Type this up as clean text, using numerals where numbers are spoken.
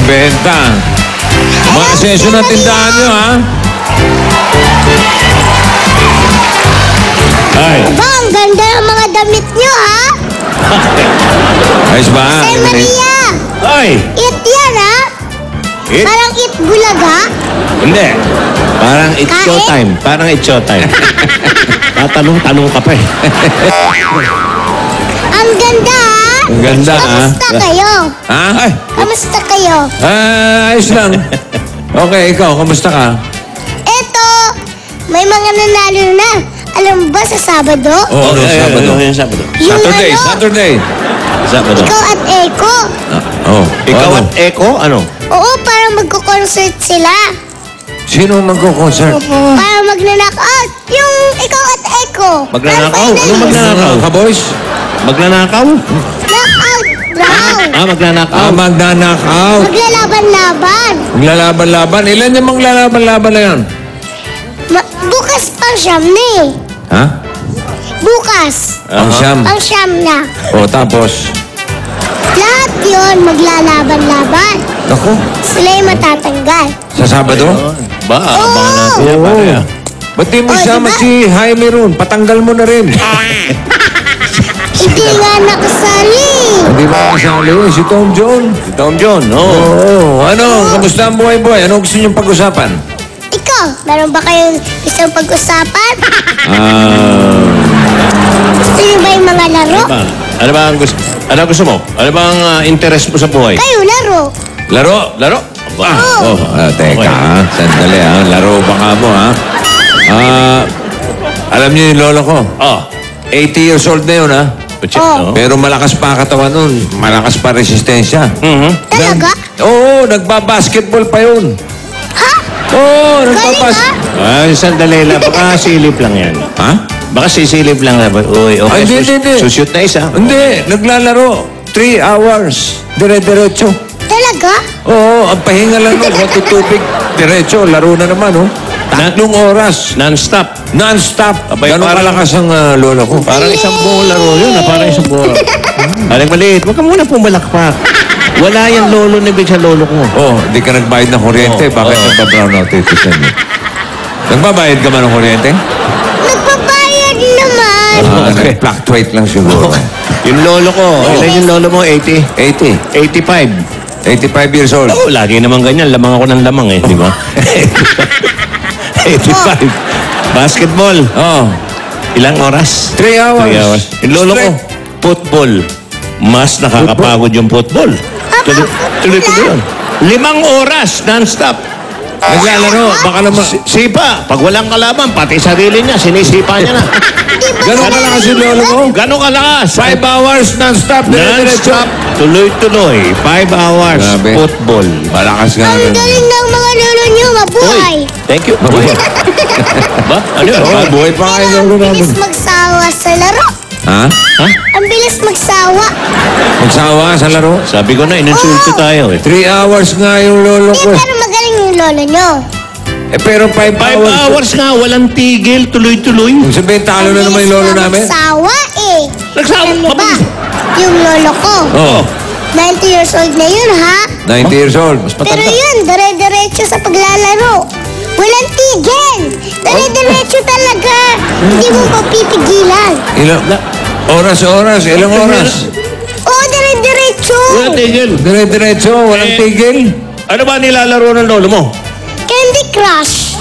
Benta. Mga session na tindahan nyo, ha? Ay. Ba, ang ganda ng mga damit nyo, ha? Ayos ba? Say Maria! Ay. It yan, ha? It? Parang it bulaga? Hindi. Parang it's Kain? showtime. Parang it's showtime. Tatanong-tanong ka pa eh. Ang ganda, ha? Ang ganda, ha? Kamusta kayo? Ha? Ay, Kamusta kayo? ayos lang. Okay, ikaw, kamusta ka? Eto, may mga nanalo na. Alam mo ba sa Sabado? Oo, Sabado. Yung Sabado. Yung Saturday, ano? Saturday. Sabado. Ikaw at Eko. Ikaw ano? at Eko, ano? Oo, parang magko-concert sila. Sino magko-concert? Parang magnanakaw. Yung ikaw at Eko. Magnanakaw? Parang Anong finalist. magnanakaw? Ka, boys? Magnanakaw? Knockout round. Magnanakaw. Magna-knockout. Maglalaban-laban. Maglalaban-laban. Ilan yung maglalaban-laban na yan? Bukas pang siyam na eh. Ha? Bukas. Ang siyam. Pang siyam na. O, tapos? Lahat yun maglalaban-laban. Naku, Sila yung matatanggal. sa Sabado? Ba, abangan natin yan, pare. ah. Ba't di mo Oh, sama diba? si Jaime ron? Patanggal mo na rin. Hindi nga nakasali. Hindi ba kasali yun? Si Tom John. Si Tom John, oo. Oo. Ano? Kamusta ang buhay-buhay? Ano gusto niyong pag-usapan? Ikaw, meron ba kayong isang pag-usapan? Gusto niyo ba yung mga laro? Ano ba ang gusto? Ano gusto mo? Ano ba ang interest mo sa buhay? Kayo, laro. Laro? Laro? Ba? Oo. Teka, Okay. ha? Sandali, ha? Laro baka mo, ha? Alam niyo yung lolo ko? Oh. 80 years old na yun, ha? Putsit, Oh. no? Pero malakas pa katawan nun. Malakas pa resistensya. Mhm. Talaga? Oo, nagbabasketball pa yun. Ha? Oo, Galing nagbabasketball. ha? Ay, sandali lang. Baka silip lang yan. Ha? Baka sisilip lang na. Uy, okay. Ay, hindi. Sushoot na isa. Hindi, naglalaro. 3 hours. Dire-diretso. Talaga? Oo, ang pahinga lang nun. Matutubig. Diretso, laro na naman, oh. 3 oras. Non-stop. Non-stop. Abay, Ganun parang- kalakas ang lolo ko. Parang isang buong laro yun. Parang isang buong. Aling maliit. Huwag ka muna pumalakpak. Wala yan lolo na ibig sa lolo ko. Oh, di ka nagbayad ng kuryente. Oo, Bakit oo. nagpa-brown out ito sa inyo? Nagbabayad ka ba ng kuryente? Nagpabayad naman. Nag-fluctuate lang siguro. Yung lolo ko, ilan yung lolo mo? 80? 80. 85. 85 years old. Oo, lagi naman ganyan. Lamang ako ng lamang eh, di ba? 85. Basketball. Oh, Ilang oras? 3 hours. 3 hours. Yung lolo ko, football. Mas nakakapagod yung football. Tuloy-tuloy yun. 5 oras, non-stop. Naglalaro. Baka naman. Sipa. Pag walang kalaban, pati sarili niya, sinisipa niya na. Di ba Ganun kalakas yung lolo mo? Gano'ng kalakas? 5 hours non-stop. Dire-diretso. Non-stop. Tuloy-tuloy. 5 hours. Grabe. Football. Malakas nga. Ang galing ng mga lolo niyo, mabuhay. Thank you. Ba? Ano yun? Oh, buhay pa nga yung Pero lolo ang namin. bilis magsawa sa laro. Ha? Ha? Ang bilis magsawa. Magsawa sa laro? Sabi ko na, insulto tayo eh. 3 hours nga yung lolo Di, ko. pero magaling yung lolo niyo. Eh, pero 5 5 hours. hours nga, walang tigil, tuloy-tuloy. Kung sabihin, talo na naman yung lolo namin. Magsawa eh. Nagsawa? Alam mo ba? Yung lolo ko. Oh, 90 years old na yun, ha? 90 years old. Pero yun, dire-diretso sa paglalaro. Walang tigil. Dire-diretso talaga. Hindi mo papipigilan. Ilang oras? Ilang oras? Oo, dire-diretso. Walang tigil. Dire-diretso, walang Eh. tigil. Ano ba nilalaro ng lolo mo? Candy Crush.